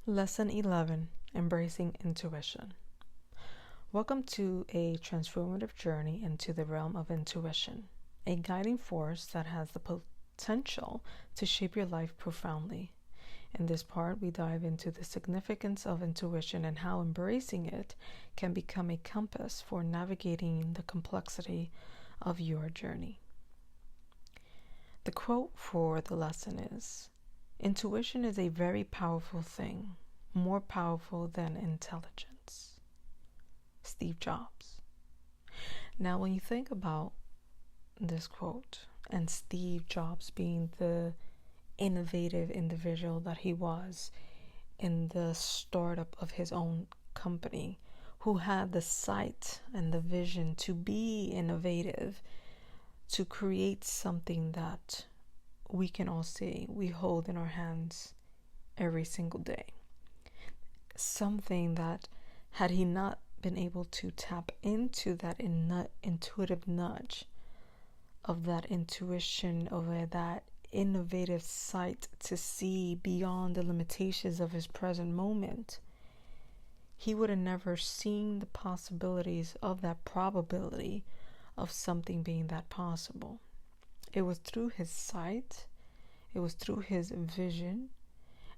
Lesson 11, Embracing Intuition. Welcome to a transformative journey into the realm of intuition, a guiding force that has the potential to shape your life profoundly. In this part, we dive into the significance of intuition and how embracing it can become a compass for navigating the complexity of your journey. The quote for the lesson is, "Intuition is a very powerful thing, more powerful than intelligence." Steve Jobs. Now, when you think about this quote and Steve Jobs being the innovative individual that he was in the startup of his own company, who had the sight and the vision to be innovative, to create something that we can all see, we hold in our hands every single day. Something that, had he not been able to tap into that intuitive nudge of that intuition, of that innovative sight to see beyond the limitations of his present moment, he would have never seen the possibilities of that probability of something being that possible. It was through his sight, it was through his vision,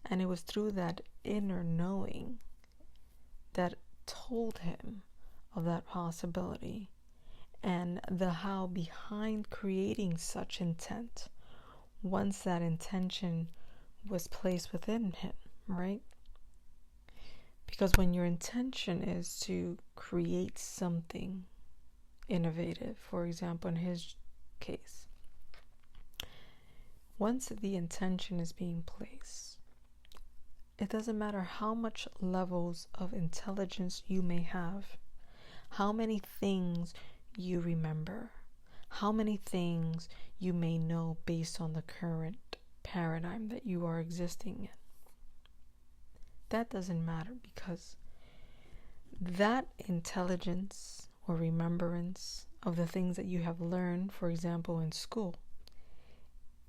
and it was through that inner knowing that told him of that possibility and the how behind creating such intent once that intention was placed within him, right? Because when your intention is to create something innovative, for example, in his case, once the intention is being placed, it doesn't matter how much levels of intelligence you may have, how many things you remember, how many things you may know based on the current paradigm that you are existing in. That doesn't matter, because that intelligence or remembrance of the things that you have learned, for example, in school,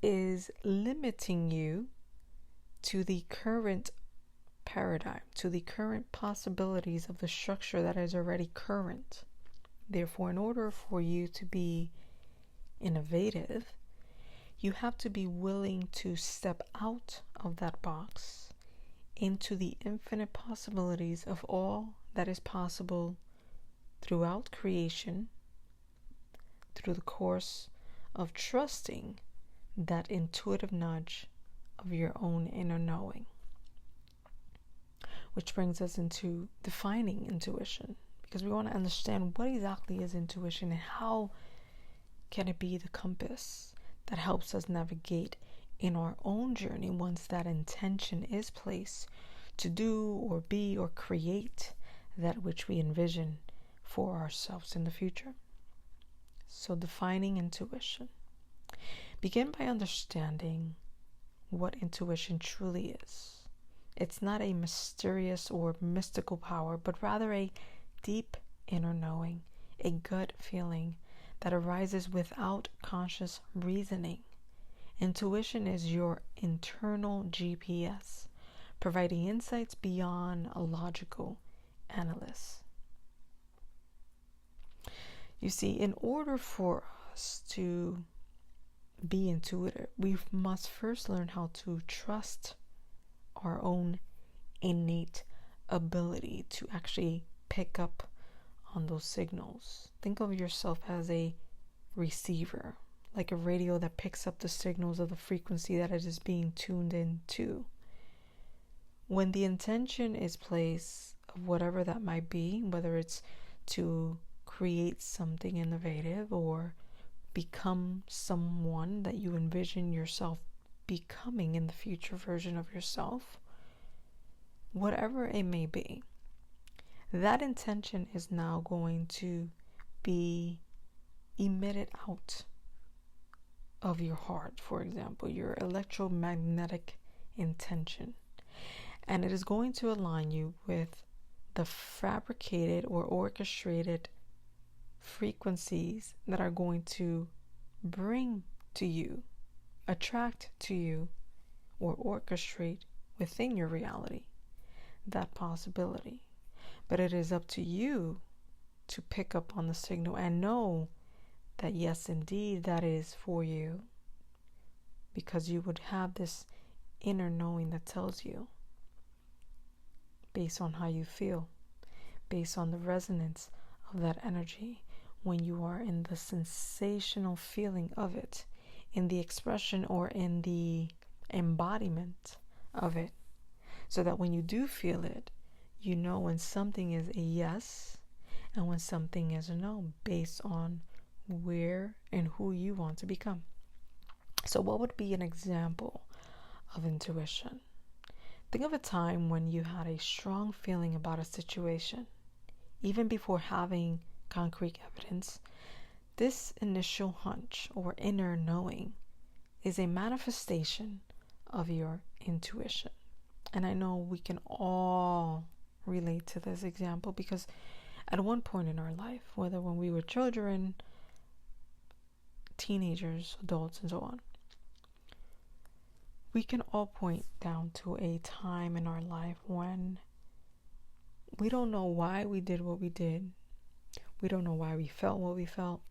is limiting you to the current paradigm, to the current possibilities of the structure that is already current. Therefore, in order for you to be innovative, you have to be willing to step out of that box into the infinite possibilities of all that is possible throughout creation, through the course of trusting that intuitive nudge of your own inner knowing. Which brings us into defining intuition, because we want to understand what exactly is intuition and how can it be the compass that helps us navigate in our own journey once that intention is placed to do or be or create that which we envision for ourselves in the future. So, defining intuition. Begin by understanding what intuition truly is. It's not a mysterious or mystical power, but rather a deep inner knowing, a gut feeling that arises without conscious reasoning. Intuition is your internal GPS, providing insights beyond a logical analysis. You see, in order for us to be intuitive, we must first learn how to trust our own innate ability to actually pick up on those signals. Think of yourself as a receiver, like a radio that picks up the signals of the frequency that it is being tuned into. When the intention is placed of whatever that might be, whether it's to create something innovative or become someone that you envision yourself becoming in the future version of yourself, whatever it may be, that intention is now going to be emitted out of your heart, for example, your electromagnetic intention. And it is going to align you with the fabricated or orchestrated frequencies that are going to bring to you, attract to you, or orchestrate within your reality that possibility. But it is up to you to pick up on the signal and know that yes, indeed, that is for you, because you would have this inner knowing that tells you, based on how you feel, based on the resonance of that energy, when you are in the sensational feeling of it, in the expression or in the embodiment of it, so that when you do feel it, you know when something is a yes and when something is a no, based on where and who you want to become. So what would be an example of intuition? Think of a time when you had a strong feeling about a situation, even before having concrete evidence. This initial hunch or inner knowing is a manifestation of your intuition. And I know we can all relate to this example, because at one point in our life, whether when we were children, teenagers, adults, and so on, we can all point down to a time in our life when we don't know why we did what we did. We don't know why we felt what we felt.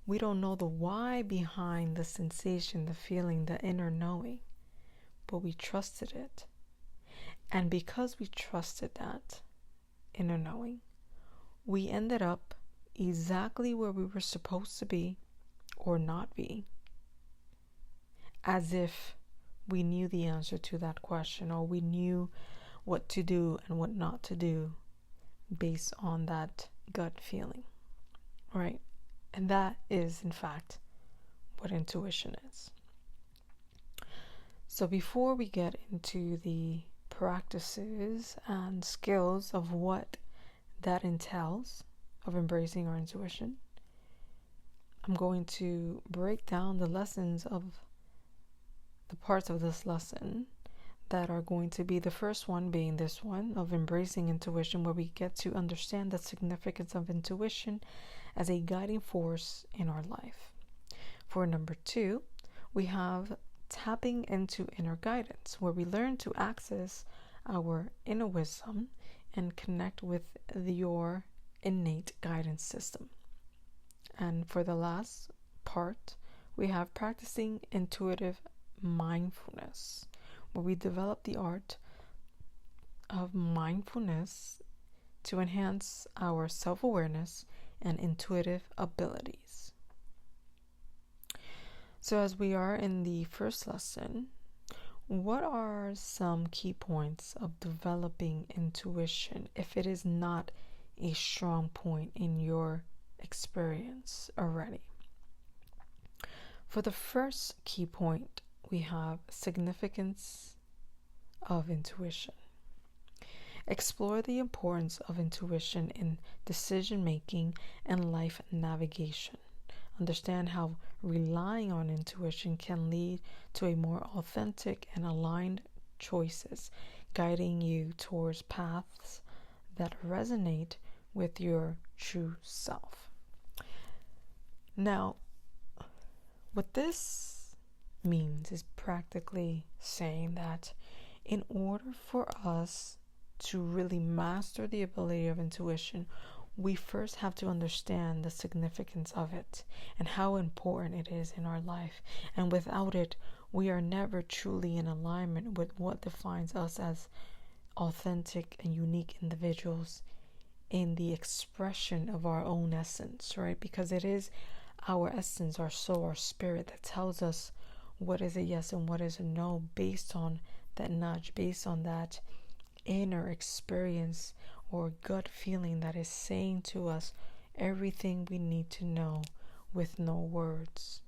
We don't know the why behind the sensation, the feeling, the inner knowing, but we trusted it. And because we trusted that inner knowing, we ended up exactly where we were supposed to be or not be, as if we knew the answer to that question, or we knew what to do and what not to do based on that gut feeling, right? And that is, in fact, what intuition is. So before we get into the practices and skills of what that entails, of embracing our intuition, I'm going to break down the lessons of the parts of this lesson that are going to be, the first one being this one of embracing intuition, where we get to understand the significance of intuition as a guiding force in our life. For number 2, we have tapping into inner guidance, where we learn to access our inner wisdom and connect with your innate guidance system. And for the last part, we have practicing intuitive mindfulness, where we develop the art of mindfulness to enhance our self-awareness and intuitive abilities. So as we are in the first lesson, what are some key points of developing intuition if it is not a strong point in your experience already? For the first key point, we have significance of intuition. Explore the importance of intuition in decision making and life navigation. Understand how relying on intuition can lead to a more authentic and aligned choices, guiding you towards paths that resonate with your true self. Now, what this means is practically saying that in order for us to really master the ability of intuition, we first have to understand the significance of it and how important it is in our life. And without it, we are never truly in alignment with what defines us as authentic and unique individuals in the expression of our own essence, right? Because it is our essence, our soul, our spirit that tells us what is a yes and what is a no, based on that nudge, based on that inner experience or gut feeling that is saying to us everything we need to know with no words.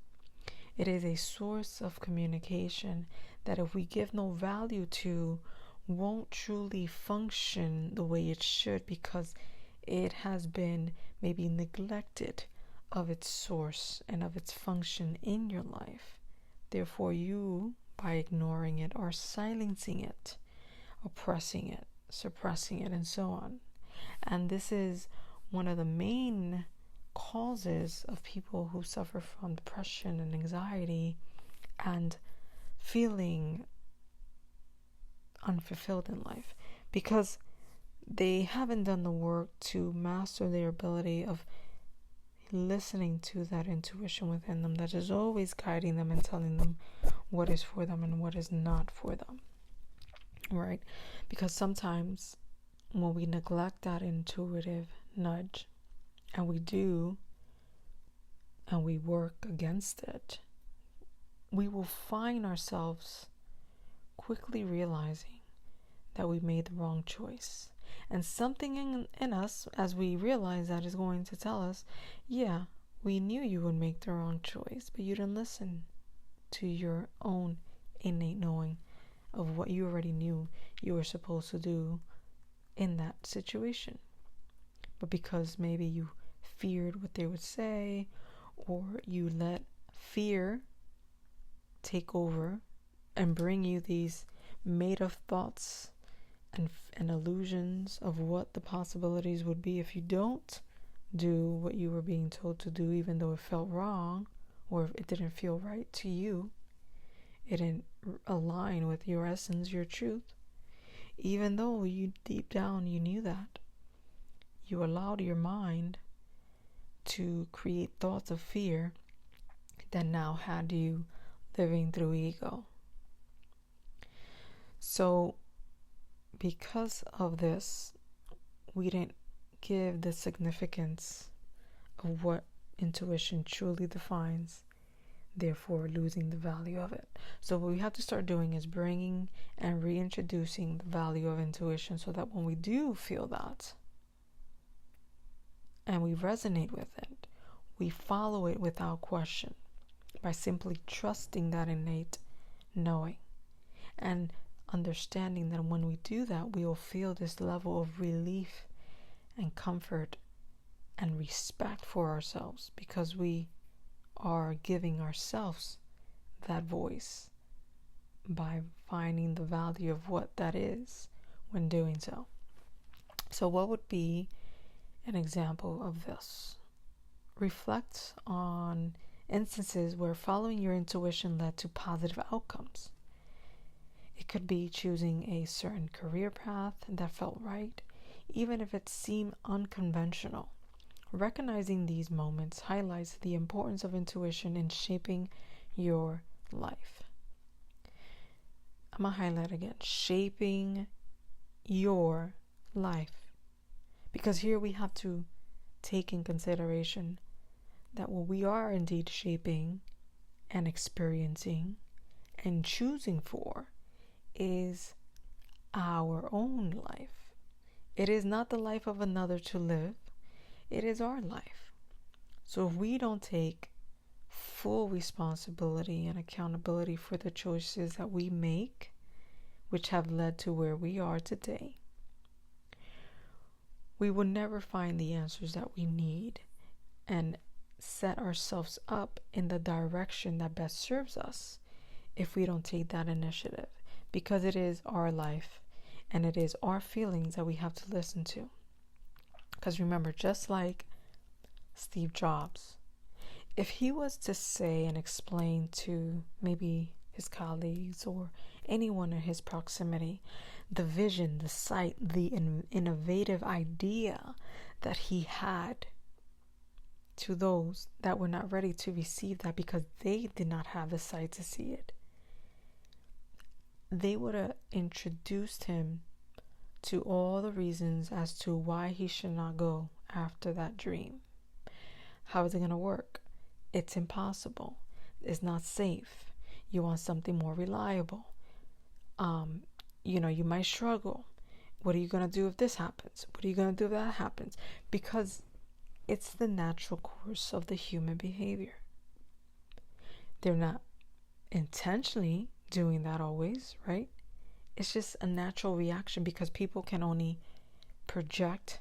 It is a source of communication that, if we give no value to, won't truly function the way it should, because it has been maybe neglected of its source and of its function in your life. Therefore, you, by ignoring it or silencing it, oppressing it, suppressing it, and so on. And this is one of the main causes of people who suffer from depression and anxiety and feeling unfulfilled in life because they haven't done the work to master their ability of listening to that intuition within them that is always guiding them and telling them what is for them and what is not for them, right? Because sometimes when we neglect that intuitive nudge, and we do, and we work against it, we will find ourselves quickly realizing that we made the wrong choice. And something in us, as we realize that, is going to tell us, yeah, we knew you would make the wrong choice, but you didn't listen to your own innate knowing of what you already knew you were supposed to do in that situation. But because maybe you feared what they would say, or you let fear take over and bring you these made-up thoughts and illusions of what the possibilities would be if you don't do what you were being told to do, even though it felt wrong or if it didn't feel right to you, it didn't align with your essence, your truth, even though you deep down you knew that. You allowed your mind to create thoughts of fear that now had you living through ego. So because of this, we didn't give the significance of what intuition truly defines, therefore losing the value of it. So what we have to start doing is bringing and reintroducing the value of intuition so that when we do feel that and we resonate with it, we follow it without question by simply trusting that innate knowing and understanding that when we do that, we will feel this level of relief and comfort and respect for ourselves because we are giving ourselves that voice by finding the value of what that is when doing so. So what would be an example of this? Reflect on instances where following your intuition led to positive outcomes. It could be choosing a certain career path that felt right, even if it seemed unconventional. Recognizing these moments highlights the importance of intuition in shaping your life. I'm going to highlight again, shaping your life. Because here we have to take in consideration that what we are indeed shaping and experiencing and choosing for is our own life. It is not the life of another to live. It is our life. So if we don't take full responsibility and accountability for the choices that we make, which have led to where we are today, we will never find the answers that we need and set ourselves up in the direction that best serves us if we don't take that initiative, because it is our life and it is our feelings that we have to listen to. Because remember, just like Steve Jobs, if he was to say and explain to maybe his colleagues or anyone in his proximity the vision, the sight, the innovative idea that he had, to those that were not ready to receive that because they did not have the sight to see it, they would have introduced him to all the reasons as to why he should not go after that dream. How is it going to work? It's impossible. It's not safe. You want something more reliable. You might struggle. What are you going to do if this happens? What are you going to do if that happens? Because it's the natural course of the human behavior. They're not intentionally doing that always, right? It's just a natural reaction because people can only project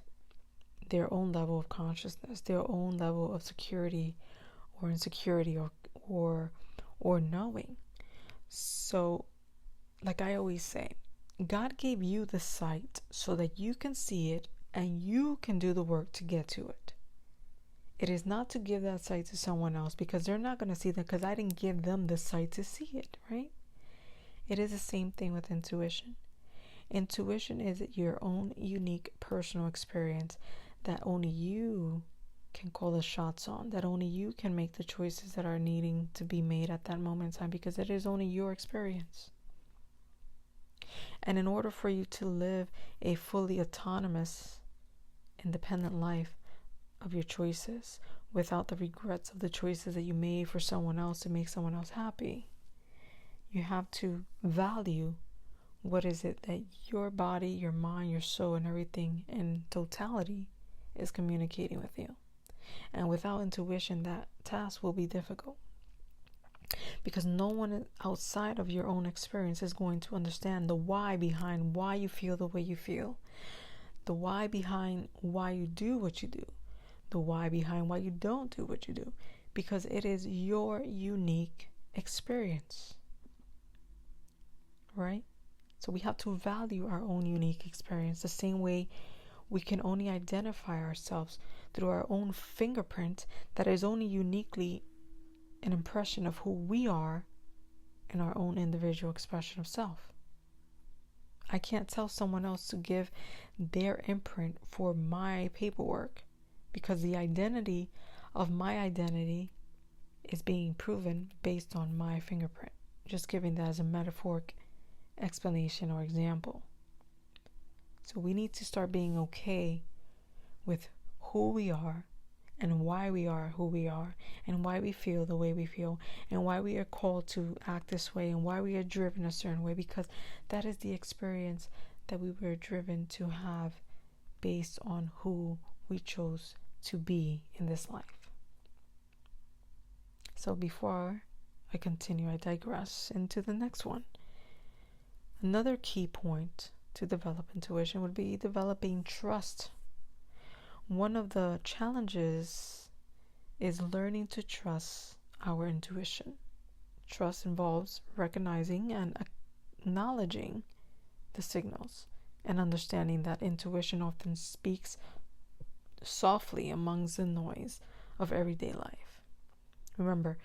their own level of consciousness, their own level of security or insecurity or knowing. So, like I always say, God gave you the sight so that you can see it and you can do the work to get to it. It is not to give that sight to someone else because they're not going to see that because I didn't give them the sight to see it, right? It is the same thing with intuition. Intuition is your own unique personal experience that only you can call the shots on, that only you can make the choices that are needing to be made at that moment in time, because it is only your experience. And in order for you to live a fully autonomous, independent life of your choices, without the regrets of the choices that you made for someone else to make someone else happy, you have to value what is it that your body, your mind, your soul, and everything in totality is communicating with you. And without intuition, that task will be difficult, because no one outside of your own experience is going to understand the why behind why you feel the way you feel, the why behind why you do what you do, the why behind why you don't do what you do, because it is your unique experience, right? So we have to value our own unique experience the same way we can only identify ourselves through our own fingerprint that is only uniquely an impression of who we are in our own individual expression of self. I can't tell someone else to give their imprint for my paperwork, because the identity of my identity is being proven based on my fingerprint. Just giving that as a metaphoric explanation or example. So we need to start being okay with who we are and why we are who we are, and why we feel the way we feel, and why we are called to act this way, and why we are driven a certain way, because that is the experience that we were driven to have based on who we chose to be in this life. So before I continue, I digress into the next one. Another key point to develop intuition would be developing trust. One of the challenges is learning to trust our intuition. Trust involves recognizing and acknowledging the signals, and understanding that intuition often speaks softly amongst the noise of everyday life. Remember,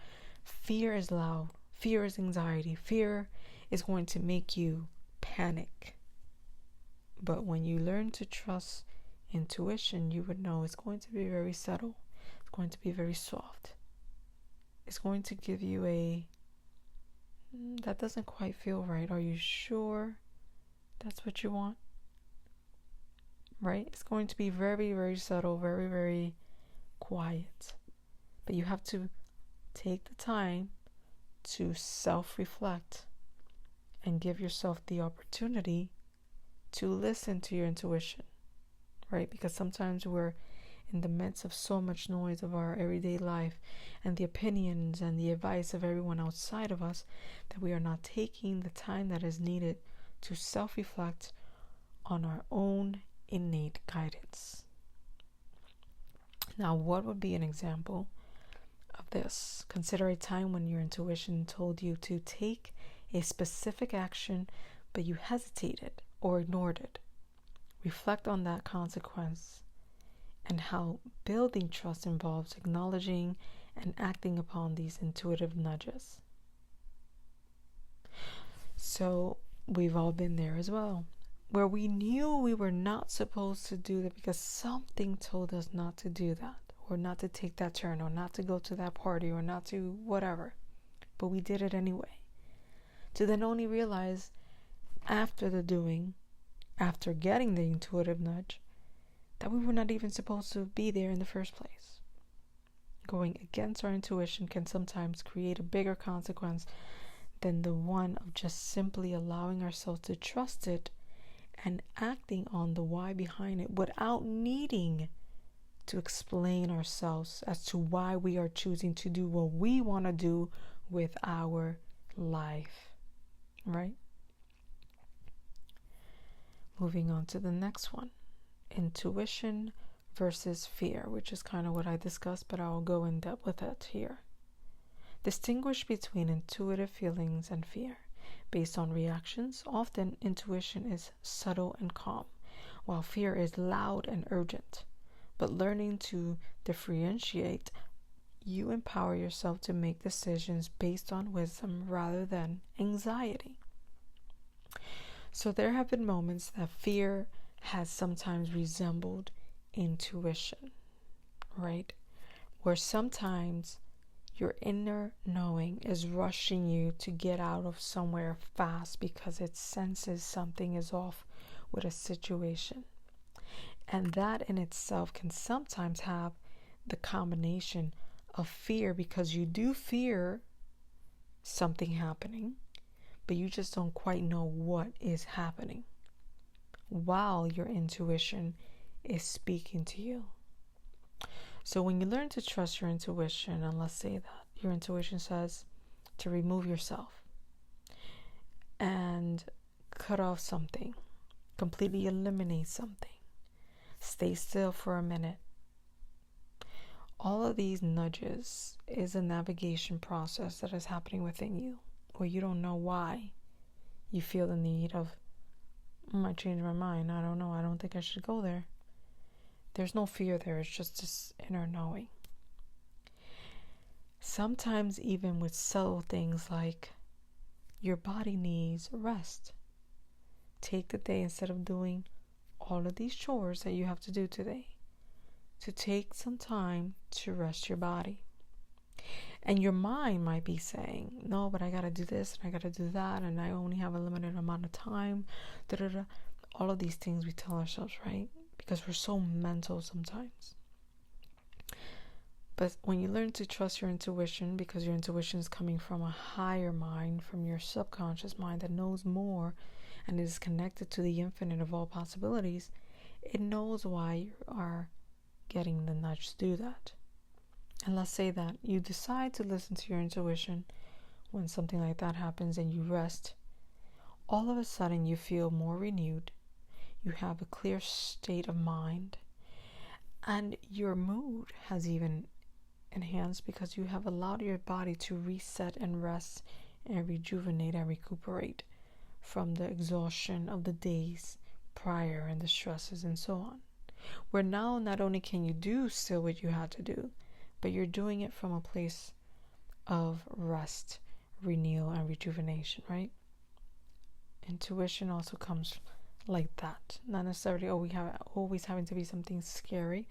fear is loud, fear is anxiety, fear is going to make you panic. But when you learn to trust intuition, you would know it's going to be very subtle, it's going to be very soft. It's going to give you a, that doesn't quite feel right. Are you sure that's what you want? Right? It's going to be very, very subtle, very, very quiet. But you have to take the time to self-reflect and give yourself the opportunity to listen to your intuition, right? Because sometimes we're in the midst of so much noise of our everyday life and the opinions and the advice of everyone outside of us, that we are not taking the time that is needed to self-reflect on our own innate guidance. Now, what would be an example of this? Consider a time when your intuition told you to take a specific action, but you hesitated or ignored it. Reflect on that consequence and how building trust involves acknowledging and acting upon these intuitive nudges. So we've all been there as well, where we knew we were not supposed to do that because something told us not to do that, or not to take that turn, or not to go to that party, or not to whatever. But we did it anyway. To then only realize after the doing, after getting the intuitive nudge, that we were not even supposed to be there in the first place. Going against our intuition can sometimes create a bigger consequence than the one of just simply allowing ourselves to trust it and acting on the why behind it without needing to explain ourselves as to why we are choosing to do what we want to do with our life, right? Moving on to the next one, intuition versus fear, which is kind of what I discussed, but I'll go in depth with it here. Distinguish between intuitive feelings and fear. Based on reactions, often intuition is subtle and calm, while fear is loud and urgent. But learning to differentiate, you empower yourself to make decisions based on wisdom rather than anxiety. So there have been moments that fear has sometimes resembled intuition, right? Where sometimes your inner knowing is rushing you to get out of somewhere fast because it senses something is off with a situation. And that in itself can sometimes have the combination of fear, because you do fear something happening, but you just don't quite know what is happening, while your intuition is speaking to you. So when you learn to trust your intuition, and let's say that your intuition says to remove yourself and cut off something, completely eliminate something, stay still for a minute. All of these nudges is a navigation process that is happening within you, where you don't know why you feel the need of, I changed my mind. I don't know. I don't think I should go there. There's no fear there. It's just this inner knowing. Sometimes even with subtle things like your body needs rest. Take the day, instead of doing all of these chores that you have to do today, to take some time to rest your body. And your mind might be saying, no, but I got to do this and I got to do that, and I only have a limited amount of time. Da-da-da. All of these things we tell ourselves, right? Because we're so mental sometimes. But when you learn to trust your intuition, because your intuition is coming from a higher mind, from your subconscious mind that knows more and is connected to the infinite of all possibilities, it knows why you are getting the nudge to do that. And let's say that you decide to listen to your intuition when something like that happens and you rest. All of a sudden you feel more renewed. You have a clear state of mind. And your mood has even enhanced, because you have allowed your body to reset and rest and rejuvenate and recuperate from the exhaustion of the days prior and the stresses and so on. Where now not only can you do still what you had to do, but you're doing it from a place of rest, renewal, and rejuvenation, right? Intuition also comes like that. Not necessarily always having to be something scary,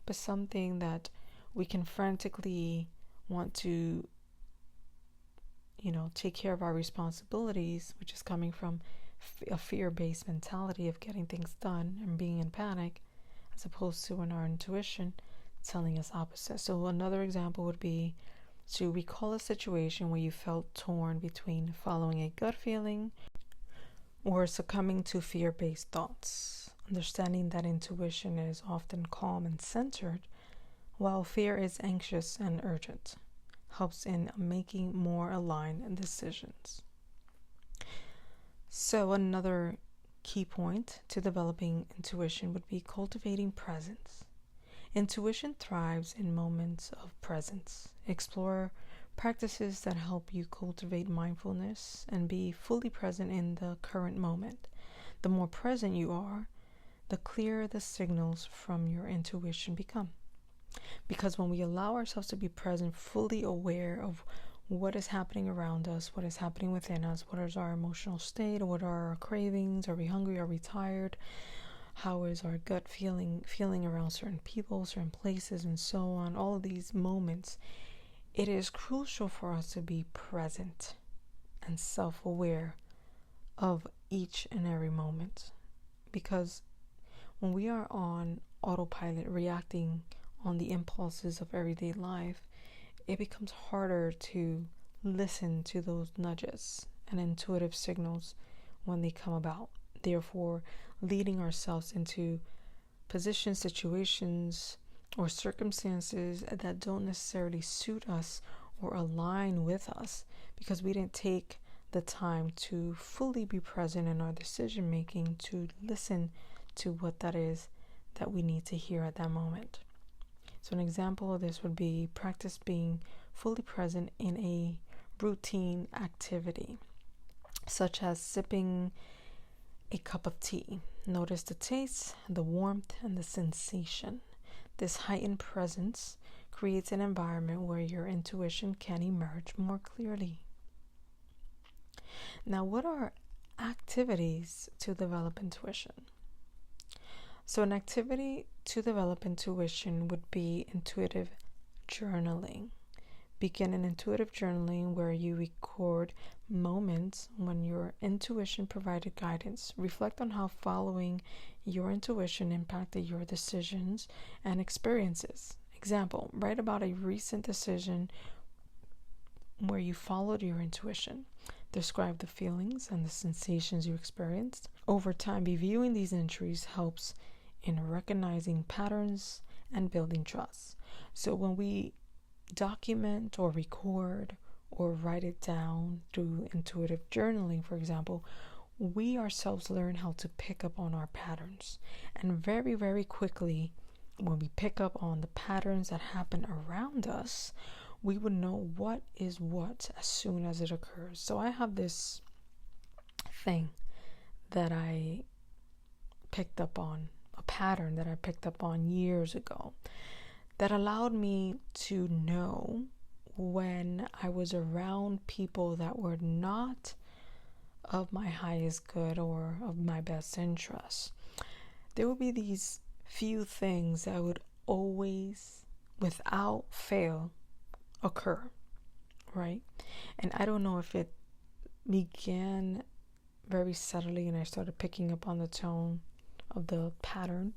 but something that we can frantically want to, take care of our responsibilities, which is coming from a fear-based mentality of getting things done and being in panic, as opposed to in our intuition telling us opposite. So another example would be to recall a situation where you felt torn between following a gut feeling or succumbing to fear-based thoughts. Understanding that intuition is often calm and centered, while fear is anxious and urgent, helps in making more aligned decisions. So another key point to developing intuition would be cultivating presence. Intuition thrives in moments of presence. Explore practices that help you cultivate mindfulness and be fully present in the current moment. The more present you are, the clearer the signals from your intuition become. Because when we allow ourselves to be present, fully aware of what is happening around us, what is happening within us, what is our emotional state, what are our cravings, are we hungry, are we tired, how is our gut feeling around certain people, certain places, and so on, all of these moments, it is crucial for us to be present and self-aware of each and every moment. Because when we are on autopilot, reacting on the impulses of everyday life, it becomes harder to listen to those nudges and intuitive signals when they come about. Therefore, leading ourselves into positions, situations, or circumstances that don't necessarily suit us or align with us, because we didn't take the time to fully be present in our decision making, to listen to what that is that we need to hear at that moment. So an example of this would be practice being fully present in a routine activity, such as sipping a cup of tea. Notice the taste, the warmth, and the sensation. This heightened presence creates an environment where your intuition can emerge more clearly. Now, what are activities to develop intuition. So an activity to develop intuition would be intuitive journaling. Begin an intuitive journaling where you record moments when your intuition provided guidance. Reflect on how following your intuition impacted your decisions and experiences. Example, write about a recent decision where you followed your intuition. Describe the feelings and the sensations you experienced. Over time, reviewing these entries helps in recognizing patterns and building trust. So when we document or record or write it down through intuitive journaling, for example, we ourselves learn how to pick up on our patterns. And very, very quickly, when we pick up on the patterns that happen around us, we would know what is what as soon as it occurs. So I have this thing that I picked up on, a pattern that I picked up on years ago, that allowed me to know when I was around people that were not of my highest good or of my best interest. There would be these few things that would always, without fail, occur, right? And I don't know if it began very subtly and I started picking up on the tone of the pattern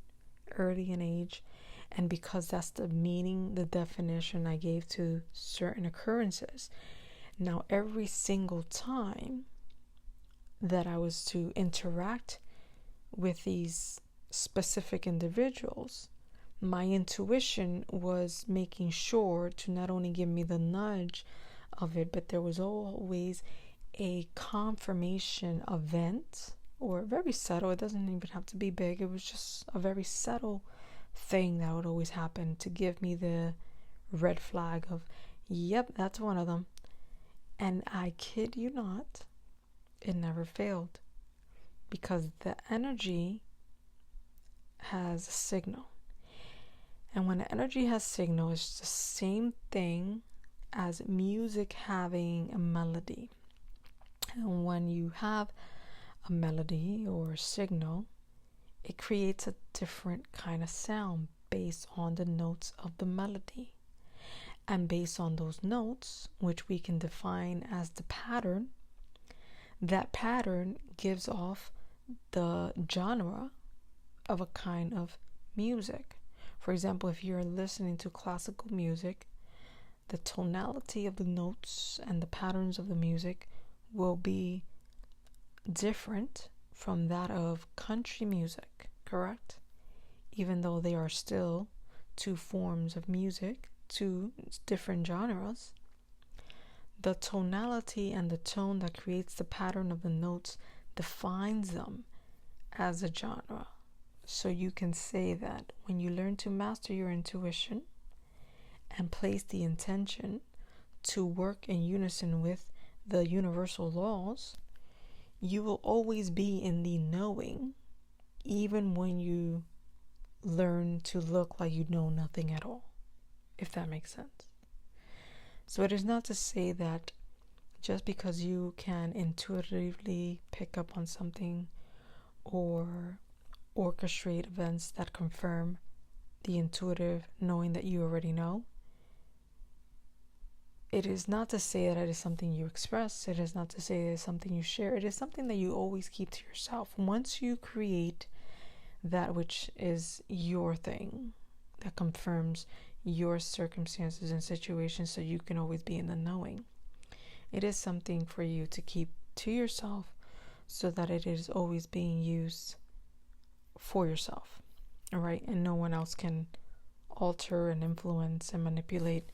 early in age, and because that's the meaning, the definition I gave to certain occurrences. Now, every single time that I was to interact with these specific individuals, my intuition was making sure to not only give me the nudge of it, but there was always a confirmation event, or very subtle. It doesn't even have to be big. It was just a very subtle thing that would always happen to give me the red flag of, yep, that's one of them. And I kid you not, it never failed, because the energy has a signal. And when the energy has signal, it's the same thing as music having a melody. And when you have a melody or a signal, it creates a different kind of sound based on the notes of the melody. And based on those notes, which we can define as the pattern, that pattern gives off the genre of a kind of music. For example, if you're listening to classical music, the tonality of the notes and the patterns of the music will be different from that of country music, correct? Even though they are still two forms of music, two different genres, the tonality and the tone that creates the pattern of the notes defines them as a genre. So you can say that when you learn to master your intuition and place the intention to work in unison with the universal laws, you will always be in the knowing, even when you learn to look like you know nothing at all, if that makes sense. So it is not to say that just because you can intuitively pick up on something or orchestrate events that confirm the intuitive knowing that you already know, it is not to say that it is something you express. It is not to say it is something you share. It is something that you always keep to yourself. Once you create that which is your thing, that confirms your circumstances and situations, so you can always be in the knowing, it is something for you to keep to yourself so that it is always being used for yourself, all right? And no one else can alter and influence and manipulate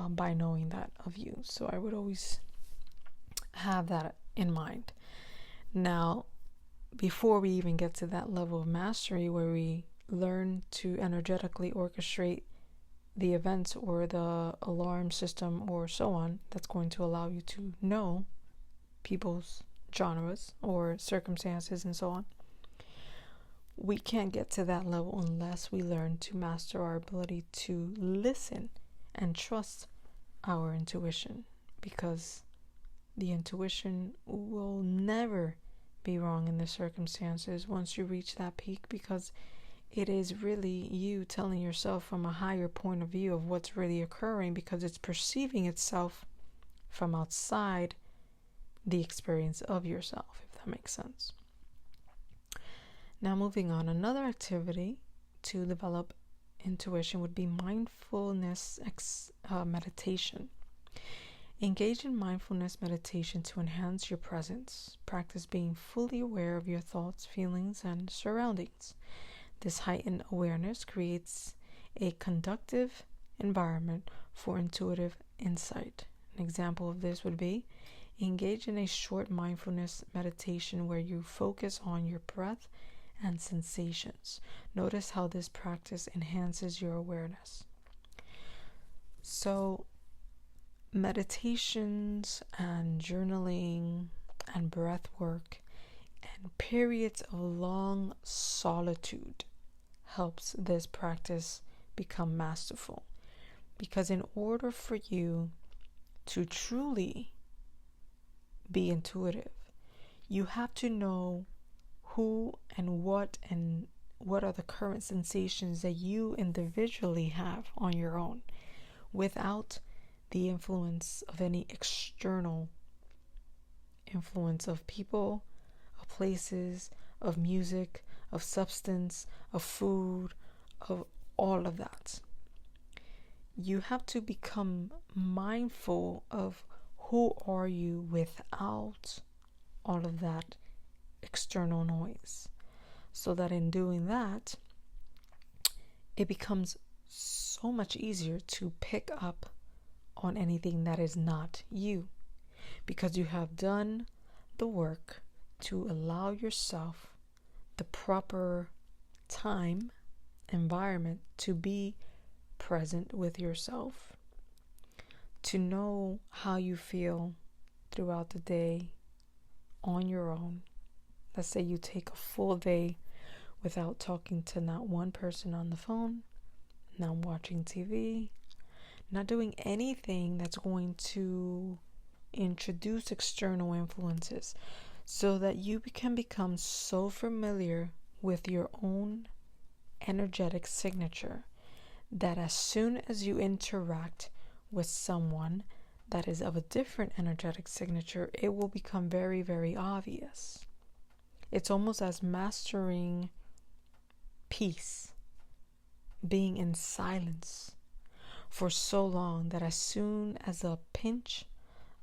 by knowing that of you. So I would always have that in mind. Now, before we even get to that level of mastery where we learn to energetically orchestrate the events or the alarm system or so on, that's going to allow you to know people's genres or circumstances and so on, we can't get to that level unless we learn to master our ability to listen and trust our intuition, because The intuition will never be wrong in the circumstances once you reach that peak, because it is really you telling yourself from a higher point of view of what's really occurring, because it's perceiving itself from outside the experience of yourself, if that makes sense. Now, moving on, another activity to develop intuition would be mindfulness meditation. Engage in mindfulness meditation to enhance your presence. Practice being fully aware of your thoughts, feelings, and surroundings. This heightened awareness creates a conducive environment for intuitive insight. An example of this would be engage in a short mindfulness meditation where you focus on your breath and sensations. Notice how this practice enhances your awareness. So, meditations and journaling and breath work and periods of long solitude helps this practice become masterful. Because in order for you to truly be intuitive, you have to know who and what are the current sensations that you individually have on your own, without the influence of any external influence of people, of places, of music, of substance, of food, of all of that. You have to become mindful of who are you without all of that external noise, so that in doing that, it becomes so much easier to pick up on anything that is not you, because you have done the work to allow yourself the proper time, environment to be present with yourself, to know how you feel throughout the day on your own. Let's say you take a full day without talking to not one person on the phone, not watching TV, not doing anything that's going to introduce external influences, so that you can become so familiar with your own energetic signature that as soon as you interact with someone that is of a different energetic signature, it will become very, very obvious. It's almost as mastering peace, being in silence for so long that as soon as a pinch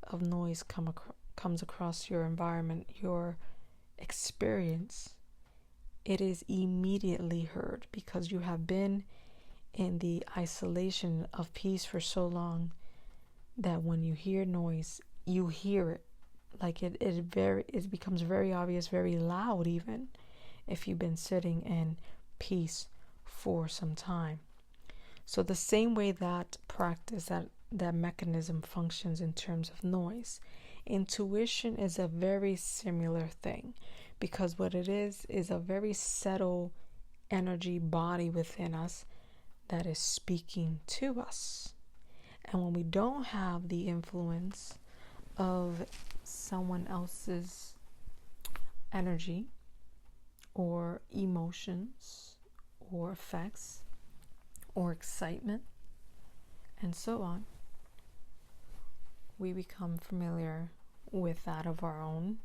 of noise comes across your environment, your experience, it is immediately heard, because you have been in the isolation of peace for so long that when you hear noise, you hear it. Like it becomes very obvious, very loud, even if you've been sitting in peace for some time. So the same way that practice, that mechanism functions in terms of noise, intuition is a very similar thing, because what it is a very subtle energy body within us that is speaking to us. And when we don't have the influence of someone else's energy or emotions or effects or excitement and so on, we become familiar with that of our own.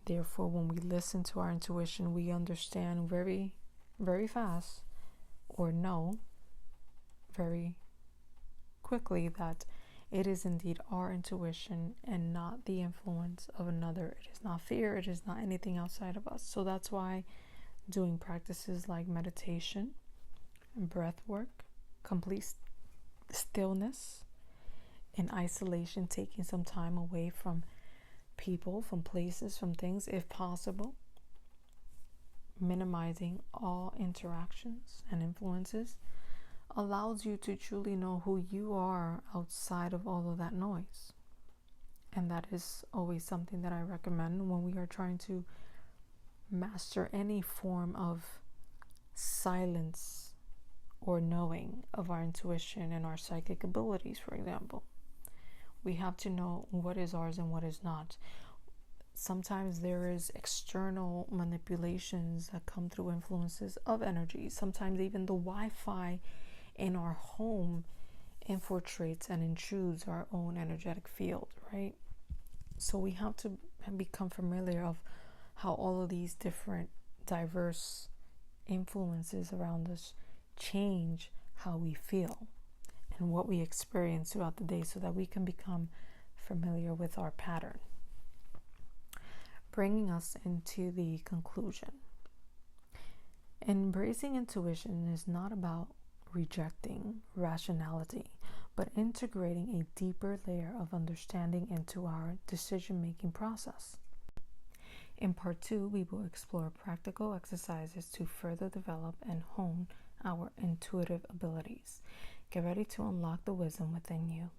Therefore, when we listen to our intuition, we understand very, very fast, or know very quickly, that it is indeed our intuition and not the influence of another. It is not fear, it is not anything outside of us. So that's why doing practices like meditation and breath work, complete stillness and isolation, taking some time away from people, from places, from things, if possible, minimizing all interactions and influences, allows you to truly know who you are outside of all of that noise. And that is always something that I recommend when we are trying to master any form of silence or knowing of our intuition and our psychic abilities, for example. We have to know what is ours and what is not. Sometimes there is external manipulations that come through influences of energy. Sometimes even the Wi-Fi in our home infiltrates and intrudes our own energetic field, right? So we have to become familiar of how all of these different diverse influences around us change how we feel and what we experience throughout the day, so that we can become familiar with our pattern. Bringing us into the conclusion. Embracing intuition is not about rejecting rationality, but integrating a deeper layer of understanding into our decision-making process. In part 2, we will explore practical exercises to further develop and hone our intuitive abilities. Get ready to unlock the wisdom within you.